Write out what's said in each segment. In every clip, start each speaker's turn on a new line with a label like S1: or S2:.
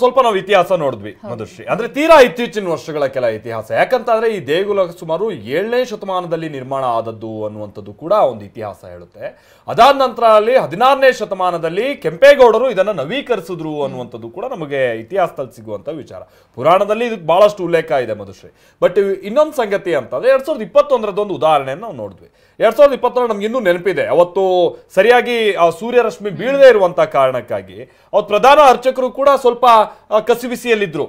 S1: ಸ್ವಲ್ಪ ನಾವು ಇತಿಹಾಸ ನೋಡಿದ್ವಿ ಮಧುಶ್ರೀ. ಅಂದ್ರೆ ತೀರಾ ಇತ್ತೀಚಿನ ವರ್ಷಗಳ ಕೆಲ ಇತಿಹಾಸ. ಯಾಕಂತಂದ್ರೆ ಈ ದೇಗುಲ ಸುಮಾರು 7ನೇ ಶತಮಾನದಲ್ಲಿ ನಿರ್ಮಾಣ ಆದದ್ದು ಅನ್ನುವಂಥದ್ದು ಕೂಡ ಒಂದು ಇತಿಹಾಸ ಹೇಳುತ್ತೆ. ಅದಾದ ನಂತರ ಅಲ್ಲಿ 16ನೇ ಶತಮಾನದಲ್ಲಿ ಕೆಂಪೇಗೌಡರು ಇದನ್ನ ನವೀಕರಿಸಿದ್ರು ಅನ್ನುವಂಥದ್ದು ಕೂಡ ನಮಗೆ ಇತಿಹಾಸದಲ್ಲಿ ಸಿಗುವಂತ ವಿಚಾರ. ಪುರಾಣದಲ್ಲಿ ಇದಕ್ಕೆ ಬಹಳಷ್ಟು ಉಲ್ಲೇಖ ಇದೆ ಮಧುಶ್ರೀ. ಬಟ್ ಇನ್ನೊಂದು ಸಂಗತಿ ಅಂತಂದ್ರೆ 2021 ಉದಾಹರಣೆಯನ್ನು ನಾವು ನೋಡಿದ್ವಿ. 2021 ನಮ್ಗೆ ಇನ್ನೂ ನೆನಪಿದೆ. ಅವತ್ತು ಸರಿಯಾಗಿ ಸೂರ್ಯರಶ್ಮಿ ಬೀಳದೇ ಇರುವಂತಹ ಕಾರಣಕ್ಕಾಗಿ ಅವತ್ತು ಪ್ರಧಾನ ಅರ್ಚಕರು ಕೂಡ ಸ್ವಲ್ಪ ಕಸಿವಿಸಿಯಲ್ಲಿದ್ರು.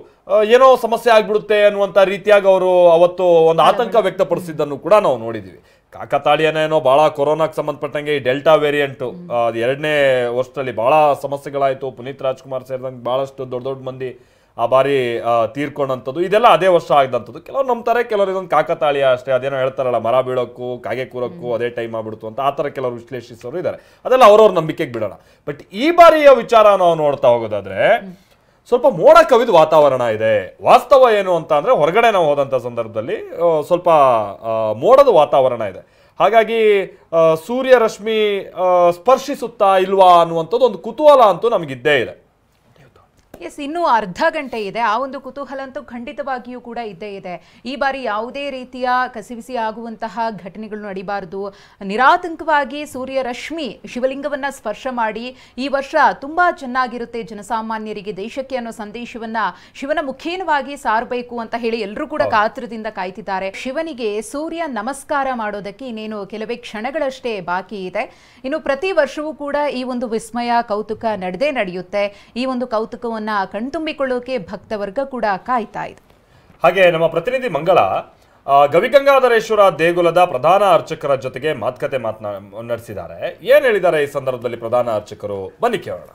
S1: ಏನೋ ಸಮಸ್ಯೆ ಆಗ್ಬಿಡುತ್ತೆ ಅನ್ನುವಂತ ರೀತಿಯಾಗಿ ಅವರು ಅವತ್ತು ಒಂದು ಆತಂಕ ವ್ಯಕ್ತಪಡಿಸಿದ್ದನ್ನು ಕೂಡ ನಾವು ನೋಡಿದೀವಿ. ಕಾಕತಾಳೀಯನೇನೋ ಬಹಳ ಕೊರೋನಾಕ್ಕೆ ಸಂಬಂಧಪಟ್ಟಂಗೆ ಈ ಡೆಲ್ಟಾ ವೇರಿಯಂಟ್ 2ನೇ ವರ್ಷದಲ್ಲಿ ಬಹಳ ಸಮಸ್ಯೆಗಳಾಯ್ತು. ಪುನೀತ್ ರಾಜ್ಕುಮಾರ್ ಸೇರಿದಂಗೆ ಬಹಳಷ್ಟು ದೊಡ್ಡ ದೊಡ್ಡ ಮಂದಿ ಆ ಬಾರಿ ತೀರ್ಕೊಂಡಂಥದ್ದು ಇದೆಲ್ಲ ಅದೇ ವರ್ಷ ಆಗಿದಂಥದ್ದು. ಕೆಲವ್ರು ನಂಬ್ತಾರೆ, ಕೆಲವರು ಇದೊಂದು ಕಾಕತಾಳೀಯ ಅಷ್ಟೇ. ಅದೇನೋ ಹೇಳ್ತಾರಲ್ಲ, ಮರ ಬೀಳೋಕ್ಕೂ ಕಾಗೆ ಕೂರಕ್ಕೂ ಅದೇ ಟೈಮ್ ಆಗ್ಬಿಡ್ತು ಅಂತ ಆ ಥರ ಕೆಲವರು ವಿಶ್ಲೇಷಿಸೋರು ಇದ್ದಾರೆ. ಅದೆಲ್ಲ ಅವ್ರವ್ರ ನಂಬಿಕೆಗೆ ಬಿಡೋಣ. ಬಟ್ ಈ ಬಾರಿಯ ವಿಚಾರ ನಾವು ನೋಡ್ತಾ ಹೋಗೋದಾದ್ರೆ ಸ್ವಲ್ಪ ಮೋಡ ಕವಿದ ವಾತಾವರಣ ಇದೆ. ವಾಸ್ತವ ಏನು ಅಂತ ಅಂದ್ರೆ ಹೊರಗಡೆ ನಾವು ಹೋದಂಥ ಸಂದರ್ಭದಲ್ಲಿ ಸ್ವಲ್ಪ ಮೋಡದ ವಾತಾವರಣ ಇದೆ. ಹಾಗಾಗಿ ಸೂರ್ಯ ರಶ್ಮಿ ಸ್ಪರ್ಶಿಸುತ್ತಾ ಇಲ್ವಾ ಅನ್ನುವಂಥದ್ದು ಒಂದು ಕುತೂಹಲ ಅಂತೂ ನಮಗಿದ್ದೇ ಇದೆ.
S2: ಎಸ್, ಇನ್ನೂ ಅರ್ಧ ಗಂಟೆ ಇದೆ. ಆ ಒಂದು ಕುತೂಹಲ ಅಂತೂ ಖಂಡಿತವಾಗಿಯೂ ಕೂಡ ಇದ್ದೇ ಇದೆ. ಈ ಬಾರಿ ಯಾವುದೇ ರೀತಿಯ ಕಸಿವಿಸಿ ಆಗುವಂತಹ ಘಟನೆಗಳು ನಡೀಬಾರದು. ನಿರಾತಂಕವಾಗಿ ಸೂರ್ಯ ರಶ್ಮಿ ಶಿವಲಿಂಗವನ್ನ ಸ್ಪರ್ಶ ಮಾಡಿ ಈ ವರ್ಷ ತುಂಬಾ ಚೆನ್ನಾಗಿರುತ್ತೆ ಜನಸಾಮಾನ್ಯರಿಗೆ, ದೇಶಕ್ಕೆ ಅನ್ನೋ ಸಂದೇಶವನ್ನ ಶಿವನ ಮುಖೇನವಾಗಿ ಸಾರಬೇಕು ಅಂತ ಹೇಳಿ ಎಲ್ಲರೂ ಕೂಡ ಕಾತರದಿಂದ ಕಾಯ್ತಿದ್ದಾರೆ. ಶಿವನಿಗೆ ಸೂರ್ಯ ನಮಸ್ಕಾರ ಮಾಡೋದಕ್ಕೆ ಇನ್ನೇನು ಕೆಲವೇ ಕ್ಷಣಗಳಷ್ಟೇ ಬಾಕಿ ಇದೆ. ಇನ್ನು ಪ್ರತಿ ವರ್ಷವೂ ಕೂಡ ಈ ಒಂದು ವಿಸ್ಮಯ ಕೌತುಕ ನಡೆಯುತ್ತೆ. ಈ ಒಂದು ಕೌತುಕವನ್ನು ಕಣ್ತುಂಬಿಕೊಳ್ಳೋಕೆ ಭಕ್ತವರ್ಗ ಕೂಡ ಕಾಯ್ತಾ ಇದೆ.
S1: ಹಾಗೆ ನಮ್ಮ ಪ್ರತಿನಿಧಿ ಮಂಗಳ ಗವಿಗಂಗಾಧರೇಶ್ವರ ದೇಗುಲದ ಪ್ರಧಾನ ಅರ್ಚಕರ ಜೊತೆಗೆ ಮಾತುಕತೆ ನಡೆಸಿದ್ದಾರೆ. ಏನ್ ಹೇಳಿದ್ದಾರೆ ಈ ಸಂದರ್ಭದಲ್ಲಿ ಪ್ರಧಾನ ಅರ್ಚಕರು, ಬನ್ನಿ ಕೇಳೋಣ.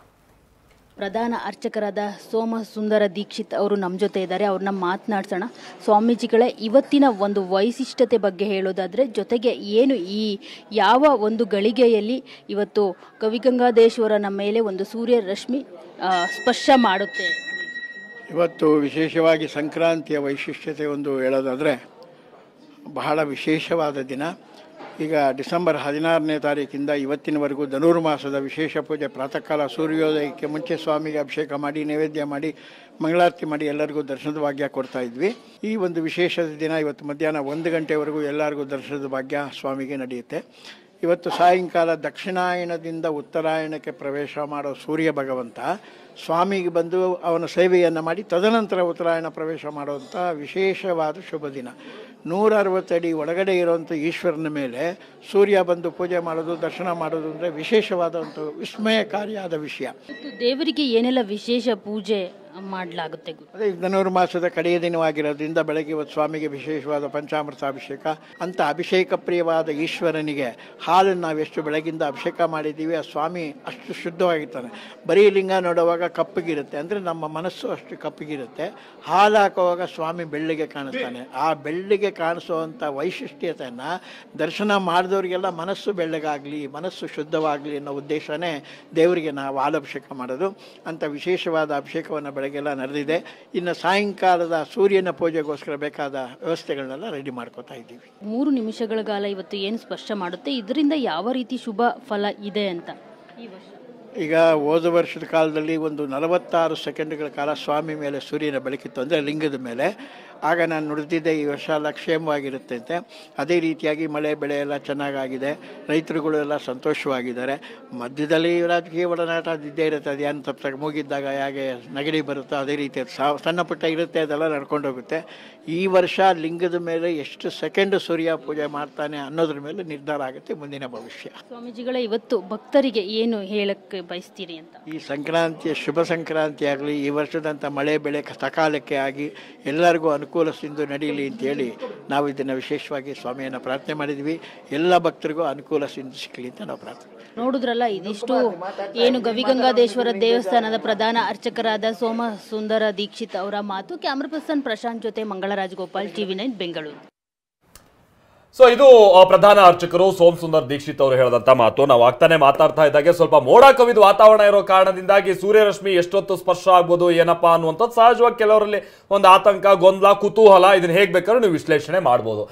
S3: ಪ್ರಧಾನ ಅರ್ಚಕರಾದ ಸೋಮ ಸುಂದರ ದೀಕ್ಷಿತ್ ಅವರು ನಮ್ಮ ಜೊತೆ ಇದ್ದಾರೆ. ಅವ್ರನ್ನ ಮಾತನಾಡ್ಸೋಣ. ಸ್ವಾಮೀಜಿಗಳೇ, ಇವತ್ತಿನ ಒಂದು ವೈಶಿಷ್ಟ್ಯತೆ ಬಗ್ಗೆ ಹೇಳೋದಾದರೆ, ಜೊತೆಗೆ ಏನು ಈ ಯಾವ ಒಂದು ಗಳಿಗೆಯಲ್ಲಿ ಇವತ್ತು ಗವಿಗಂಗಾಧರೇಶ್ವರನ ಮೇಲೆ ಒಂದು ಸೂರ್ಯ ರಶ್ಮಿ ಸ್ಪರ್ಶ ಮಾಡುತ್ತೆ?
S4: ಇವತ್ತು ವಿಶೇಷವಾಗಿ ಸಂಕ್ರಾಂತಿಯ ವೈಶಿಷ್ಟ್ಯತೆ ಒಂದು ಹೇಳೋದಾದರೆ ಬಹಳ ವಿಶೇಷವಾದ ದಿನ. ಈಗ ಡಿಸೆಂಬರ್ 16ನೇ ತಾರೀಕಿಂದ ಇವತ್ತಿನವರೆಗೂ ಧನುರ್ಮಾಸದ ವಿಶೇಷ ಪೂಜೆ. ಪ್ರಾತಃ ಕಾಲ ಸೂರ್ಯೋದಯಕ್ಕೆ ಮುಂಚೆ ಸ್ವಾಮಿಗೆ ಅಭಿಷೇಕ ಮಾಡಿ ನೈವೇದ್ಯ ಮಾಡಿ ಮಂಗಳಾರತಿ ಮಾಡಿ ಎಲ್ಲರಿಗೂ ದರ್ಶನದ ಭಾಗ್ಯ ಕೊಡ್ತಾ ಇದ್ವಿ. ಈ ಒಂದು ವಿಶೇಷದ ದಿನ ಇವತ್ತು ಮಧ್ಯಾಹ್ನ 1 ಗಂಟೆವರೆಗೂ ಎಲ್ಲರಿಗೂ ದರ್ಶನದ ಭಾಗ್ಯ ಸ್ವಾಮಿಗೆ ನಡೆಯುತ್ತೆ. ಇವತ್ತು ಸಾಯಂಕಾಲ ದಕ್ಷಿಣಾಯನದಿಂದ ಉತ್ತರಾಯಣಕ್ಕೆ ಪ್ರವೇಶ ಮಾಡೋ ಸೂರ್ಯ ಭಗವಂತ ಸ್ವಾಮಿಗೆ ಬಂದು ಅವನ ಸೇವೆಯನ್ನು ಮಾಡಿ ತದನಂತರ ಉತ್ತರಾಯಣ ಪ್ರವೇಶ ಮಾಡುವಂಥ ವಿಶೇಷವಾದ ಶುಭ ದಿನ. 160 ಅಡಿ ಒಳಗಡೆ ಇರುವಂಥ ಈಶ್ವರನ ಮೇಲೆ ಸೂರ್ಯ ಬಂದು ಪೂಜೆ ಮಾಡೋದು, ದರ್ಶನ ಮಾಡೋದು ಅಂದರೆ ವಿಶೇಷವಾದಂಥ ವಿಸ್ಮಯಕಾರಿಯಾದ ವಿಷಯ.
S3: ದೇವರಿಗೆ ಏನೆಲ್ಲ ವಿಶೇಷ ಪೂಜೆ ಮಾಡಲಾಗುತ್ತೆ?
S4: ಅದೇ ಧನುರ್ಮಾಸದ ಕಡೆಯ ದಿನವಾಗಿರೋದ್ರಿಂದ ಬೆಳಗ್ಗೆ ಇವತ್ತು ಸ್ವಾಮಿಗೆ ವಿಶೇಷವಾದ ಪಂಚಾಮೃತಾಭಿಷೇಕ. ಅಂತ ಅಭಿಷೇಕ ಪ್ರಿಯವಾದ ಈಶ್ವರನಿಗೆ ಹಾಲನ್ನು ನಾವೆಷ್ಟು ಬೆಳಗಿಂದ ಅಭಿಷೇಕ ಮಾಡಿದ್ದೀವಿ, ಆ ಸ್ವಾಮಿ ಅಷ್ಟು ಶುದ್ಧವಾಗಿರ್ತಾನೆ. ಬರೀ ಲಿಂಗ ನೋಡುವಾಗ ಕಪ್ಪಗಿರುತ್ತೆ, ಅಂದರೆ ನಮ್ಮ ಮನಸ್ಸು ಅಷ್ಟು ಕಪ್ಪಗಿರುತ್ತೆ. ಹಾಲು ಹಾಕುವಾಗ ಸ್ವಾಮಿ ಬೆಳ್ಳಿಗೆ ಕಾಣಿಸ್ತಾನೆ. ಆ ಬೆಳ್ಳಿಗೆ ಕಾಣಿಸುವಂಥ ವೈಶಿಷ್ಟ್ಯತೆಯನ್ನು ದರ್ಶನ ಮಾಡಿದವರಿಗೆಲ್ಲ ಮನಸ್ಸು ಬೆಳ್ಳಗಾಗಲಿ, ಮನಸ್ಸು ಶುದ್ಧವಾಗಲಿ ಅನ್ನೋ ಉದ್ದೇಶನೇ ದೇವರಿಗೆ ನಾವು ಹಾಲಭಿಷೇಕ ಮಾಡೋದು. ಅಂಥ ವಿಶೇಷವಾದ ಅಭಿಷೇಕವನ್ನು ಬೆಳಗ್ಗೆಲ್ಲ ನಡೆದಿದೆ. ಇನ್ನು ಸಾಯಂಕಾಲದ ಸೂರ್ಯನ ಪೂಜೆಗೋಸ್ಕರ ಬೇಕಾದ ವ್ಯವಸ್ಥೆಗಳನ್ನೆಲ್ಲ ರೆಡಿ ಮಾಡ್ಕೋತಾ ಇದ್ದೀವಿ.
S3: 3 ನಿಮಿಷಗಳ ಕಾಲ ಇವತ್ತು ಏನು ಸ್ಪರ್ಶ ಮಾಡುತ್ತೆ, ಇದರಿಂದ ಯಾವ ರೀತಿ ಶುಭ ಫಲ ಇದೆ ಅಂತ ಈ ವರ್ಷ?
S4: ಈಗ ಹೋದ ವರ್ಷದ ಕಾಲದಲ್ಲಿ ಒಂದು 46 ಸೆಕೆಂಡ್ಗಳ ಕಾಲ ಸ್ವಾಮಿ ಮೇಲೆ ಸೂರ್ಯನ ಬೆಳಕಿತ್ತು, ಅಂದರೆ ಲಿಂಗದ ಮೇಲೆ. ಆಗ ನಾನು ನುಡಿದಿದ್ದೆ ಈ ವರ್ಷ ಎಲ್ಲ ಕ್ಷೇಮವಾಗಿರುತ್ತೆ ಅಂತ. ಅದೇ ರೀತಿಯಾಗಿ ಮಳೆ ಬೆಳೆ ಎಲ್ಲ ಚೆನ್ನಾಗಾಗಿದೆ, ರೈತರುಗಳು ಎಲ್ಲ ಸಂತೋಷವಾಗಿದ್ದಾರೆ. ಮಧ್ಯದಲ್ಲಿ ರಾಜಕೀಯ ಒಡನಾಟ ಇದ್ದೇ ಇರುತ್ತೆ. ಅದು ಏನು ತಪ್ಪ ಮುಗಿದ್ದಾಗ ಹೇಗೆ ನೆಗಡಿ ಬರುತ್ತೋ ಅದೇ ರೀತಿ ಸಣ್ಣ ಪುಟ್ಟ ಇರುತ್ತೆ, ಅದೆಲ್ಲ ನಡ್ಕೊಂಡು ಹೋಗುತ್ತೆ. ಈ ವರ್ಷ ಲಿಂಗದ ಮೇಲೆ ಎಷ್ಟು ಸೆಕೆಂಡ್ ಸೂರ್ಯ ಪೂಜೆ ಮಾಡ್ತಾನೆ ಅನ್ನೋದ್ರ ಮೇಲೆ ನಿರ್ಧಾರ ಆಗುತ್ತೆ ಮುಂದಿನ ಭವಿಷ್ಯ.
S3: ಸ್ವಾಮೀಜಿಗಳ ಇವತ್ತು ಭಕ್ತರಿಗೆ ಏನು ಹೇಳಕ್ಕೆ ಬಯಸ್ತೀರಿ ಅಂತ?
S4: ಈ ಸಂಕ್ರಾಂತಿಯ ಶುಭ ಸಂಕ್ರಾಂತಿ ಆಗಲಿ, ಈ ವರ್ಷದಂಥ ಮಳೆ ಬೆಳೆ ಸಕಾಲಕ್ಕೆ ಆಗಿ ಎಲ್ಲರಿಗೂ ಅನುಕೂಲ ಸಿಂಧು ನಡೀಲಿ ಅಂತೇಳಿ ನಾವು ಇದನ್ನು ವಿಶೇಷವಾಗಿ ಸ್ವಾಮಿಯನ್ನು ಪ್ರಾರ್ಥನೆ ಮಾಡಿದ್ವಿ. ಎಲ್ಲ ಭಕ್ತರಿಗೂ ಅನುಕೂಲ ಸಿಂಧು ಸಿಕ್ಕಲಿ ಅಂತ ನಾವು ಪ್ರಾರ್ಥನೆ.
S3: ನೋಡಿದ್ರಲ್ಲ, ಇದಿಷ್ಟು ಏನು ಗವಿಗಂಗಾಧರೇಶ್ವರ ದೇವಸ್ಥಾನದ ಪ್ರಧಾನ ಅರ್ಚಕರಾದ ಸೋಮ ಸುಂದರ ದೀಕ್ಷಿತ್ ಅವರ ಮಾತು. ಕ್ಯಾಮ್ರಾ ಪರ್ಸನ್ ಪ್ರಶಾಂತ್ ಜೊತೆ ಮಂಗಳರಾಜ್ ಗೋಪಾಲ್, TV9 ಬೆಂಗಳೂರು.
S1: ಸೊ ಇದು ಪ್ರಧಾನ ಅರ್ಚಕರು ಸೋಮ್ ಸುಂದರ್ ದೀಕ್ಷಿತ್ ಅವರು ಹೇಳಿದಂತ ಮಾತು. ನಾವು ಆಗ್ತಾನೆ ಮಾತಾಡ್ತಾ ಇದ್ದಾಗೆ ಸ್ವಲ್ಪ ಮೋಡ ಕವಿದ ವಾತಾವರಣ ಇರೋ ಕಾರಣದಿಂದಾಗಿ ಸೂರ್ಯರಶ್ಮಿ ಎಷ್ಟೊತ್ತು ಸ್ಪರ್ಶ ಆಗ್ಬೋದು ಏನಪ್ಪಾ ಅನ್ನುವಂಥದ್ದು ಸಹಜವಾಗಿ ಕೆಲವರಲ್ಲಿ ಒಂದು ಆತಂಕ, ಗೊಂದಲ, ಕುತೂಹಲ, ಇದನ್ನ ಹೇಗೆ ಬೇಕಾದ್ರೂ ನೀವು ವಿಶ್ಲೇಷಣೆ ಮಾಡ್ಬೋದು.